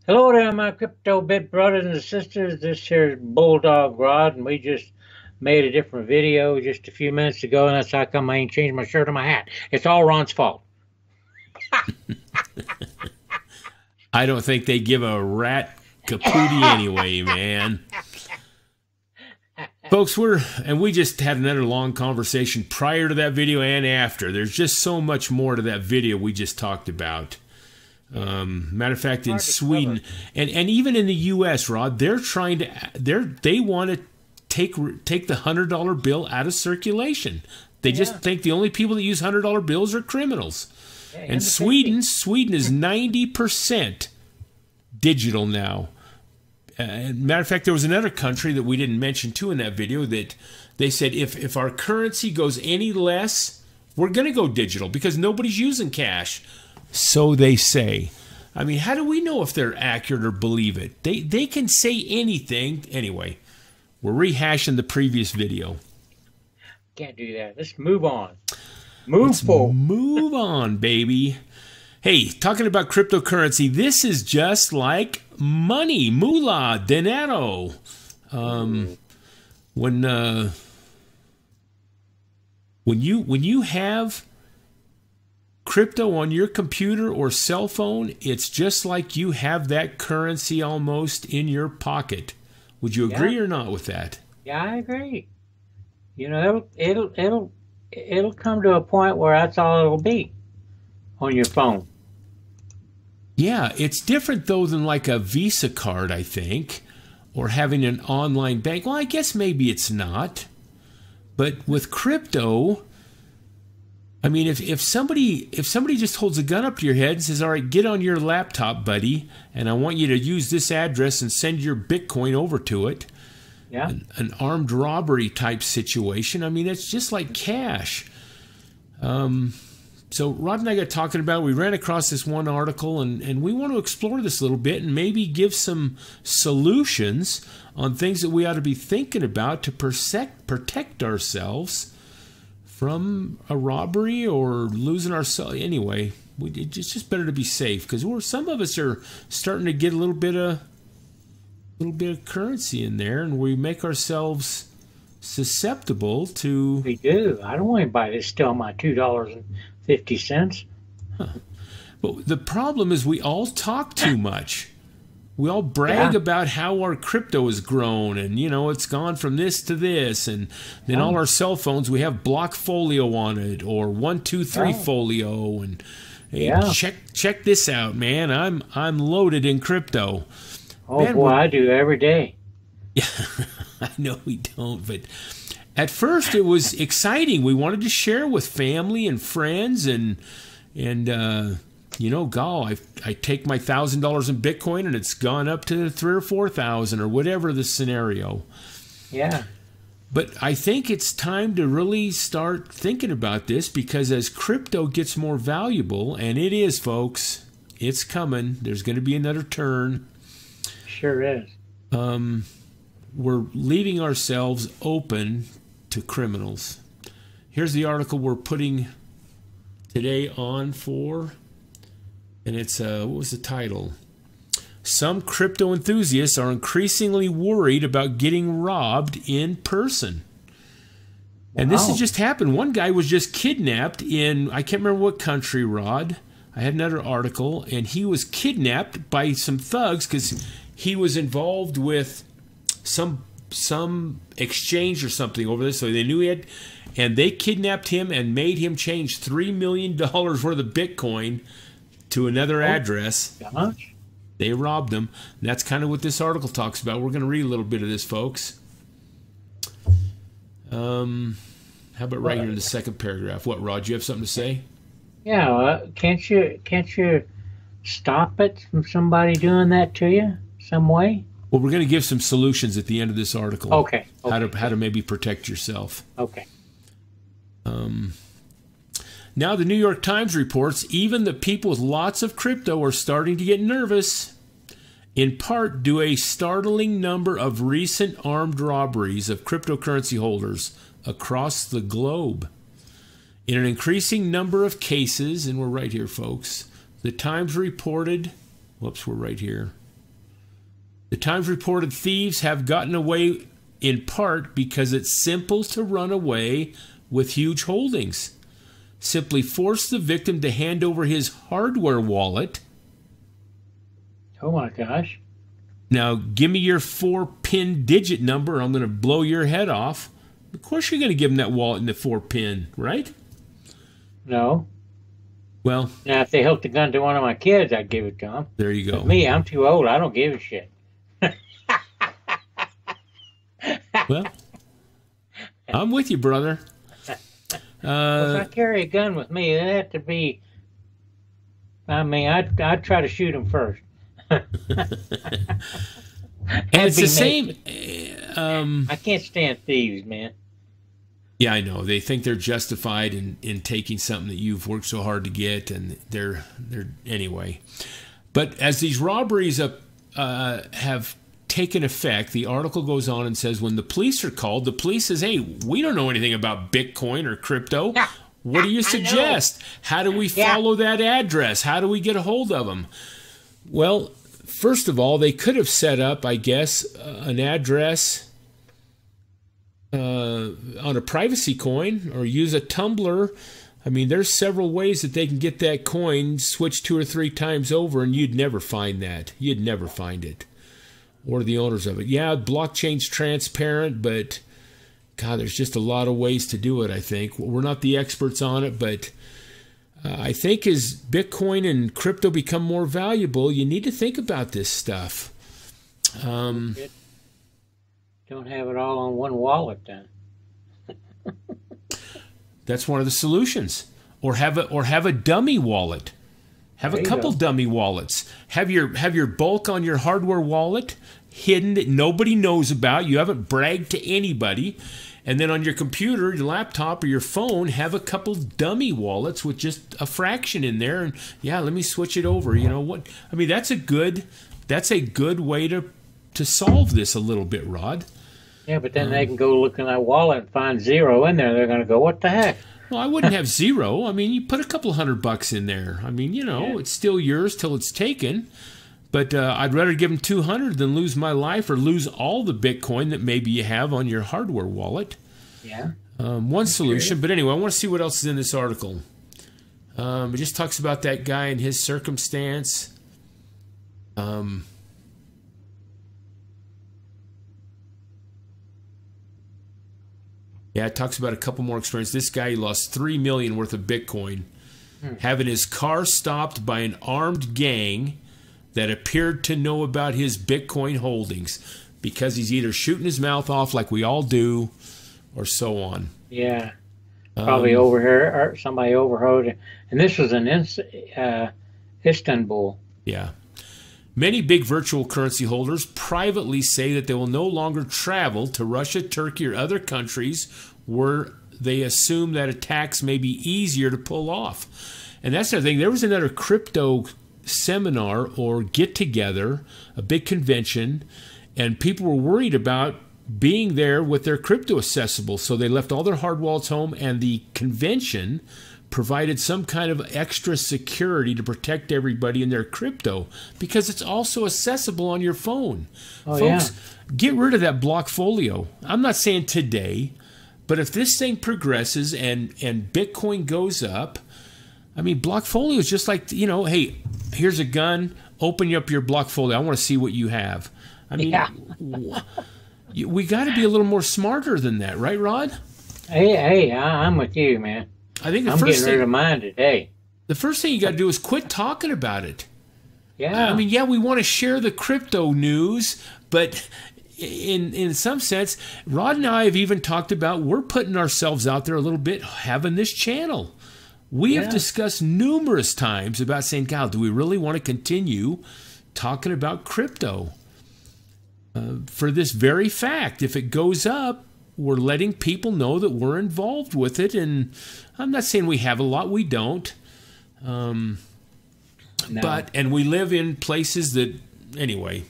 Hello there, my crypto bit brothers and sisters. This here's Bulldog Rod, and we just made a different video just a few minutes ago, and that's how come I ain't changed my shirt or my hat. It's all Ron's fault. I don't think they give a rat kapootie anyway, man. Folks, we just had another long conversation prior to that video and after. There's just so much more to that video we just talked about. Matter of fact, in Sweden and even in the U.S., Rod, they want to take the $100 bill out of circulation. They just think the only people that use $100 bills are criminals. Yeah, and Sweden is 90% digital now. Matter of fact, there was another country that we didn't mention too in that video that they said if our currency goes any less, we're going to go digital because nobody's using cash. So they say. I mean, how do we know if they're accurate or believe it? They can say anything. Anyway, we're rehashing the previous video. Can't do that. Let's move on. Move forward. Move on, baby. Hey, talking about cryptocurrency, this is just like money, moolah, dinero. When you have crypto on your computer or cell phone, it's just like you have that currency almost in your pocket. Would you agree or not with that? Yeah, I agree. You know, it'll come to a point where that's all it'll be on your phone. Yeah, it's different though than like a Visa card, I think, or having an online bank. Well, I guess maybe it's not. But with crypto, I mean, if somebody just holds a gun up to your head and says, all right, get on your laptop, buddy, and I want you to use this address and send your Bitcoin over to it. Yeah. An armed robbery type situation. I mean, it's just like cash. So Rod and I got talking about it. We ran across this one article, and we want to explore this a little bit and maybe give some solutions on things that we ought to be thinking about to protect ourselves from a robbery or losing ourselves. Anyway, it's just better to be safe because some of us are starting to get a little bit of currency in there, and we make ourselves susceptible to. We do. I don't want anybody to steal my $2.50. Huh. But the problem is we all talk too much. We all brag about how our crypto has grown and, you know, it's gone from this to this. And then all our cell phones, we have Blockfolio on it or 123 Folio. And hey, check this out, man. I'm loaded in crypto. Oh, man, boy, I do every day. Yeah, I know we don't. But at first it was exciting. We wanted to share with family and friends and you know, I take my $1,000 in Bitcoin and it's gone up to 3,000 or 4,000 or whatever the scenario. Yeah. But I think it's time to really start thinking about this because as crypto gets more valuable, and it is, folks, it's coming. There's going to be another turn. Sure is. We're leaving ourselves open to criminals. Here's the article we're putting today on for. And it's, what was the title? Some crypto enthusiasts are increasingly worried about getting robbed in person. And this has just happened. One guy was just kidnapped in, I can't remember what country, Rod. I had another article, and he was kidnapped by some thugs because he was involved with some exchange or something over this. So they knew he had, and they kidnapped him and made him change $3 million worth of Bitcoin to another address. Gosh. They robbed him. And that's kind of what this article talks about. We're going to read a little bit of this, folks. How about right here in the second paragraph? What, Rod, you have something to say? Yeah, can't you stop it from somebody doing that to you some way? Well, we're going to give some solutions at the end of this article. Okay. How to maybe protect yourself. Okay. Now the New York Times reports even the people with lots of crypto are starting to get nervous, in part due to a startling number of recent armed robberies of cryptocurrency holders across the globe. In an increasing number of cases, and we're right here, folks, the Times reported, whoops, we're right here. The Times reported thieves have gotten away in part because it's simple to run away with huge holdings. Simply force the victim to hand over his hardware wallet. Oh my gosh. Now, give me your 4-pin digit number, or I'm going to blow your head off. Of course you're going to give them that wallet and the 4-pin, right? No. Well, now if they hooked a gun to one of my kids, I'd give it to them. There you go. But me, I'm too old. I don't give a shit. Well, I'm with you, brother. If I carry a gun with me, it had to be. I mean, I'd try to shoot him first. And it's the same. I can't stand thieves, man. Yeah, I know. They think they're justified in taking something that you've worked so hard to get, and they're anyway. But as these robberies have taken effect, the article goes on and says when the police are called, the police says, "Hey, we don't know anything about Bitcoin or crypto. What do you suggest? How do we follow that address? How do we get a hold of them?" Well, first of all, they could have set up, I guess, an address on a privacy coin or use a tumbler. I mean, there's several ways that they can get that coin switched 2 or 3 times over, and you'd never find that. You'd never find it. Or the owners of it. Yeah, blockchain's transparent, but God, there's just a lot of ways to do it, I think. We're not the experts on it, but I think as Bitcoin and crypto become more valuable, you need to think about this stuff. Don't have it all on one wallet, then. That's one of the solutions. Or have a dummy wallet. Have a couple dummy wallets. Have your bulk on your hardware wallet hidden that nobody knows about. You haven't bragged to anybody. And then on your computer, your laptop, or your phone, have a couple dummy wallets with just a fraction in there. And yeah, let me switch it over. You know what? I mean, that's a good way to solve this a little bit, Rod. Yeah, but then they can go look in that wallet and find zero in there. They're going to go, "What the heck?" Well, I wouldn't have zero. I mean, you put a couple $100 in there. I mean, it's still yours till it's taken. But I'd rather give them 200 than lose my life or lose all the Bitcoin that maybe you have on your hardware wallet. Yeah. One solution. But anyway, I want to see what else is in this article. It just talks about that guy and his circumstance. Yeah, it talks about a couple more experiences. This guy, he lost $3 million worth of Bitcoin, having his car stopped by an armed gang that appeared to know about his Bitcoin holdings because he's either shooting his mouth off like we all do or so on. Yeah. Probably overheard, or somebody overheard. And this was in Istanbul. Yeah. Many big virtual currency holders privately say that they will no longer travel to Russia, Turkey, or other countries where they assume that attacks may be easier to pull off. And that's the thing. There was another crypto seminar or get-together, a big convention, and people were worried about being there with their crypto accessible. So they left all their hard wallets home, and the convention provided some kind of extra security to protect everybody in their crypto because it's also accessible on your phone. Oh, folks, get rid of that Blockfolio. I'm not saying today, but if this thing progresses and Bitcoin goes up, I mean, Blockfolio is just like, hey, here's a gun, open up your Blockfolio. I want to see what you have. I mean, we got to be a little more smarter than that, right, Rod? Hey, I'm with you, man. I think I'm getting rid of mine today. The first thing you got to do is quit talking about it. Yeah. I mean, yeah, we want to share the crypto news, but in some sense, Rod and I have even talked about we're putting ourselves out there a little bit, having this channel. We have discussed numerous times about saying, God, do we really want to continue talking about crypto? For this very fact, if it goes up, we're letting people know that we're involved with it. And I'm not saying we have a lot. We don't. No. And we live in places that, anyway.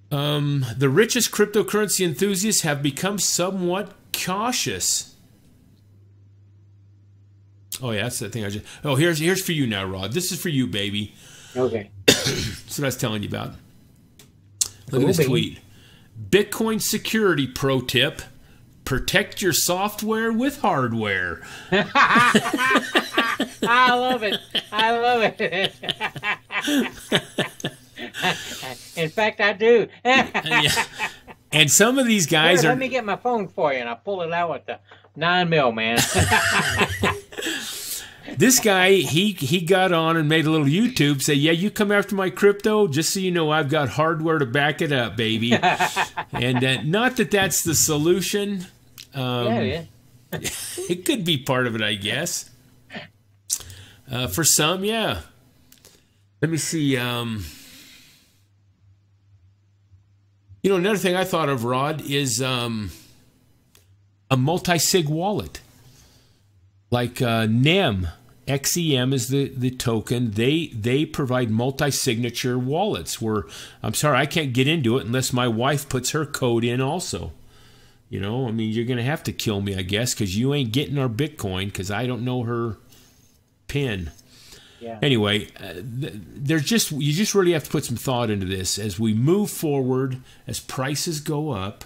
The richest cryptocurrency enthusiasts have become somewhat cautious. Oh, yeah, that's the thing I just... Oh, here's for you now, Rod. This is for you, baby. Okay. That's what I was telling you about. Look at this tweet. Bitcoin security pro tip. Protect your software with hardware. I love it. I love it. In fact, I do. Yeah. And some of these guys Here, are... Let me get my phone for you, and I'll pull it out with the 9mm, man. This guy, he got on and made a little YouTube, say, yeah, you come after my crypto, just so you know I've got hardware to back it up, baby. And not that that's the solution. Yeah. It could be part of it, I guess. For some, yeah. Let me see. Another thing I thought of, Rod, is a multi-sig wallet. Like NEM, XEM is the token. They provide multi-signature wallets where, I'm sorry, I can't get into it unless my wife puts her code in also. You're going to have to kill me, I guess, because you ain't getting our Bitcoin because I don't know her PIN. Yeah. Anyway, you just really have to put some thought into this. As we move forward, as prices go up,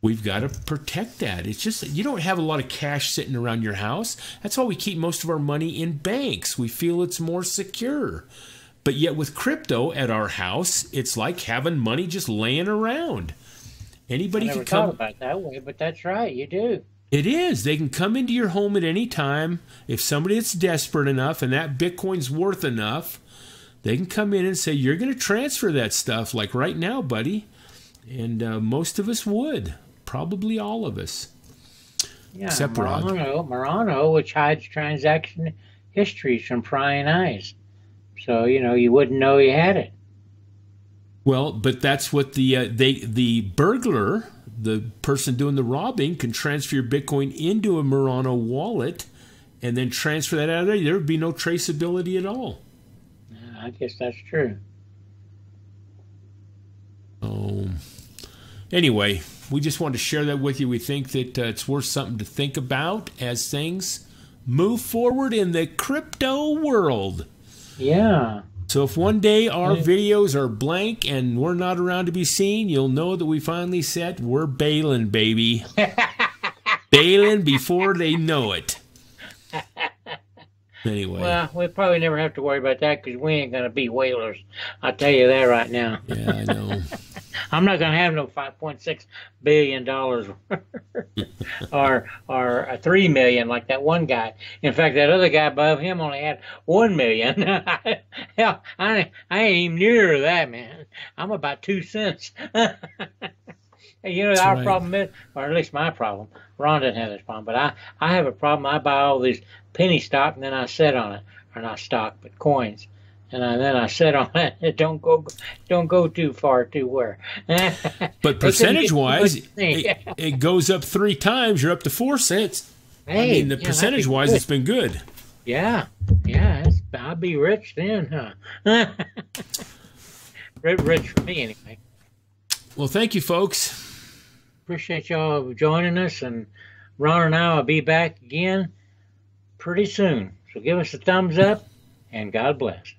we've got to protect that. It's just you don't have a lot of cash sitting around your house. That's why we keep most of our money in banks. We feel it's more secure. But yet with crypto at our house, it's like having money just laying around. Anybody I never can come thought about it that way, but that's right. You do. It is. They can come into your home at any time. If somebody that's desperate enough and that Bitcoin's worth enough, they can come in and say, you're going to transfer that stuff like right now, buddy. And most of us would. Probably all of us. Yeah, except Rod. Murano, which hides transaction histories from prying eyes. So, you wouldn't know you had it. Well, but that's what the burglar, the person doing the robbing, can transfer your Bitcoin into a Murano wallet and then transfer that out of there. There would be no traceability at all. I guess that's true. Anyway, we just wanted to share that with you. We think that it's worth something to think about as things move forward in the crypto world. Yeah. So if one day our videos are blank and we're not around to be seen, you'll know that we finally said we're bailing, baby. Bailing before they know it. Anyway. Well, we probably never have to worry about that because we ain't going to be whalers. I'll tell you that right now. Yeah, I know. I'm not going to have no $5.6 billion or $3 million like that one guy. In fact, that other guy above him only had $1 million. Hell, I ain't even near that, man. I'm about 2 cents. That's our right. problem is, or at least my problem, Ron doesn't have this problem, but I have a problem. I buy all these penny stock and then I sit on it, or not stock, but coins. And then I sit on it. It don't go too far to where. But percentage-wise, it goes up 3 times. You're up to 4 cents. Hey, percentage-wise, it's been good. Yeah. I'll be rich then, huh? Rich for me, anyway. Well, thank you, folks. Appreciate y'all joining us, and Ron and I will be back again pretty soon. So give us a thumbs up, and God bless.